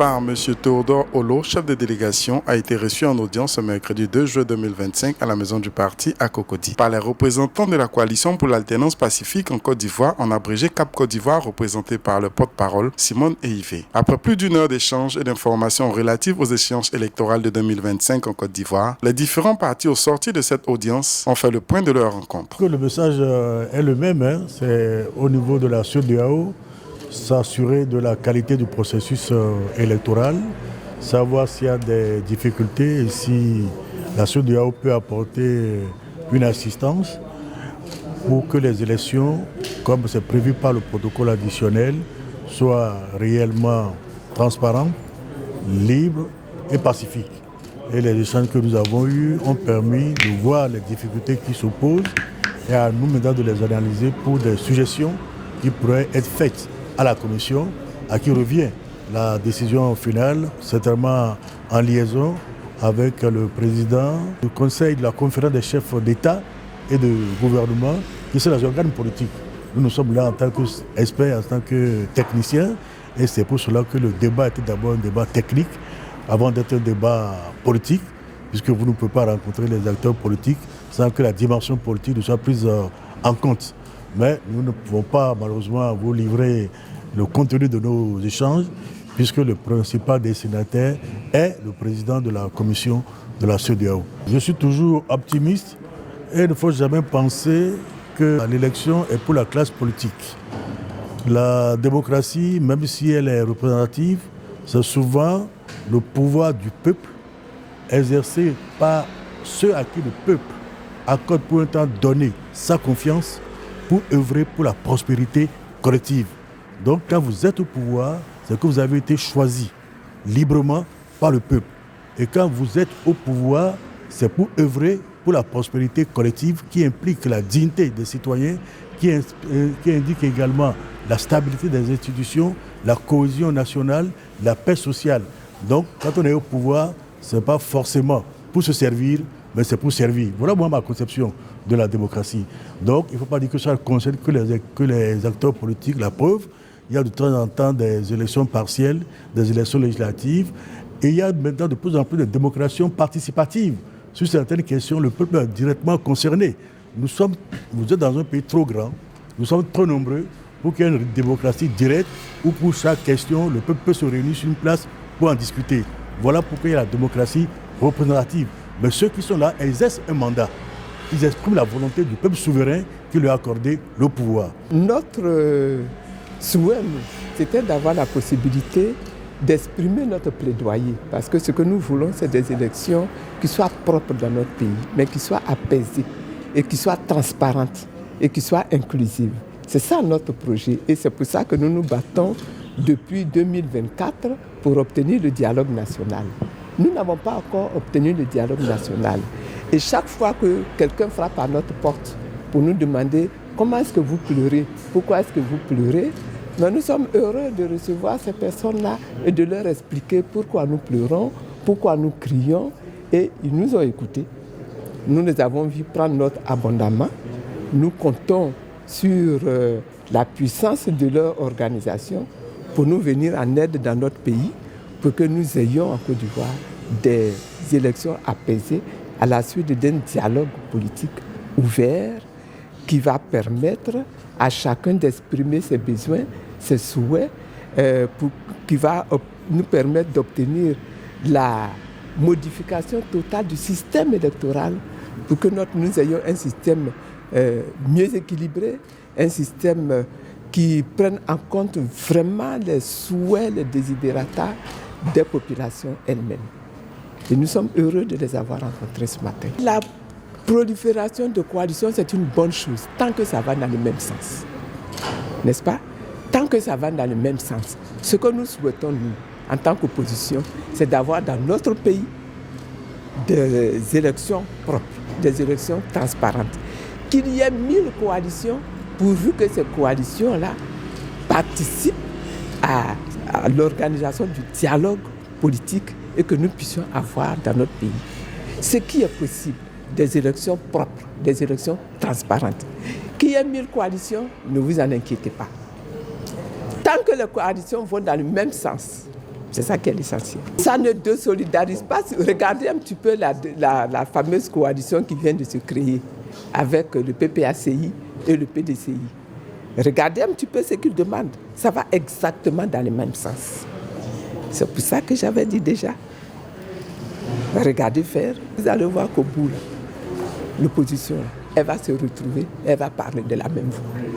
part, M. Théodore Olo, chef de délégation, a été reçu en audience ce mercredi 2 juin 2025 à la maison du parti à Cocody par les représentants de la coalition pour l'alternance pacifique en Côte d'Ivoire, en abrégé Cap Côte d'Ivoire, représenté par le porte-parole Simone Eivé. Après plus d'une heure d'échanges et d'informations relatives aux échéances électorales de 2025 en Côte d'Ivoire, les différents partis au sortir de cette audience ont fait le point de leur rencontre. Le message est le même, c'est au niveau de la CEDEAO, s'assurer de la qualité du processus électoral, savoir s'il y a des difficultés et si la CEDEAO peut apporter une assistance pour que les élections, comme c'est prévu par le protocole additionnel, soient réellement transparentes, libres et pacifiques. Et les échanges que nous avons eus ont permis de voir les difficultés qui s'opposent et à nous maintenant de les analyser pour des suggestions qui pourraient être faites à la Commission, à qui revient la décision finale, certainement en liaison avec le président du Conseil de la conférence des chefs d'État et de gouvernement, qui sont les organes politiques. Nous sommes là en tant qu'experts, en tant que techniciens, et c'est pour cela que le débat était d'abord un débat technique, avant d'être un débat politique, puisque vous ne pouvez pas rencontrer les acteurs politiques sans que la dimension politique ne soit prise en compte. Mais nous ne pouvons pas malheureusement vous livrer le contenu de nos échanges, puisque le principal destinataire est le président de la commission de la CEDEAO. Je suis toujours optimiste et il ne faut jamais penser que l'élection est pour la classe politique. La démocratie, même si elle est représentative, c'est souvent le pouvoir du peuple exercé par ceux à qui le peuple accorde pour un temps donné sa confiance pour œuvrer pour la prospérité collective. Donc quand vous êtes au pouvoir, c'est que vous avez été choisi librement par le peuple. Et quand vous êtes au pouvoir, c'est pour œuvrer pour la prospérité collective qui implique la dignité des citoyens, qui indique également la stabilité des institutions, la cohésion nationale, la paix sociale. Donc quand on est au pouvoir, ce n'est pas forcément pour se servir, mais c'est pour servir. Voilà moi ma conception de la démocratie. Donc il ne faut pas dire que ça concerne que les acteurs politiques. La preuve, il y a de temps en temps des élections partielles, des élections législatives, et il y a maintenant de plus en plus de démocratie participative. Sur certaines questions, le peuple est directement concerné. Vous êtes dans un pays trop grand, nous sommes trop nombreux pour qu'il y ait une démocratie directe où pour chaque question, le peuple peut se réunir sur une place pour en discuter. Voilà pourquoi il y a la démocratie représentative. Mais ceux qui sont là exercent un mandat. Ils expriment la volonté du peuple souverain qui lui a accordé le pouvoir. Notre souhait, c'était d'avoir la possibilité d'exprimer notre plaidoyer. Parce que ce que nous voulons, c'est des élections qui soient propres dans notre pays, mais qui soient apaisées et qui soient transparentes et qui soient inclusives. C'est ça notre projet et c'est pour ça que nous nous battons depuis 2024 pour obtenir le dialogue national. Nous n'avons pas encore obtenu le dialogue national. Et chaque fois que quelqu'un frappe à notre porte pour nous demander comment est-ce que vous pleurez, pourquoi est-ce que vous pleurez, mais nous sommes heureux de recevoir ces personnes-là et de leur expliquer pourquoi nous pleurons, pourquoi nous crions. Et ils nous ont écoutés. Nous les avons vus prendre note abondamment. Nous comptons sur la puissance de leur organisation pour nous venir en aide dans notre pays, pour que nous ayons en Côte d'Ivoire des élections apaisées à la suite d'un dialogue politique ouvert qui va permettre à chacun d'exprimer ses besoins, ses souhaits, qui va nous permettre d'obtenir la modification totale du système électoral pour que nous ayons un système mieux équilibré, un système qui prenne en compte vraiment les souhaits, les desiderata des populations elles-mêmes. Et nous sommes heureux de les avoir rencontrés ce matin. La prolifération de coalitions, c'est une bonne chose, tant que ça va dans le même sens. N'est-ce pas? Tant que ça va dans le même sens. Ce que nous souhaitons, nous, en tant qu'opposition, c'est d'avoir dans notre pays des élections propres, des élections transparentes. Qu'il y ait 1000 coalitions, pourvu que ces coalitions-là participent à l'organisation du dialogue politique et que nous puissions avoir dans notre pays ce qui est possible, des élections propres, des élections transparentes. Qu'il y ait 1000 coalitions, ne vous en inquiétez pas. Tant que les coalitions vont dans le même sens, C'est ça qui est l'essentiel. Ça ne désolidarise pas. Regardez un petit peu la fameuse coalition qui vient de se créer avec le PPACI et le PDCI. Regardez un petit peu ce qu'ils demandent. Ça va exactement dans le même sens. C'est pour ça que j'avais dit déjà. Regardez faire. Vous allez voir qu'au bout, l'opposition, elle va se retrouver, elle va parler de la même voix.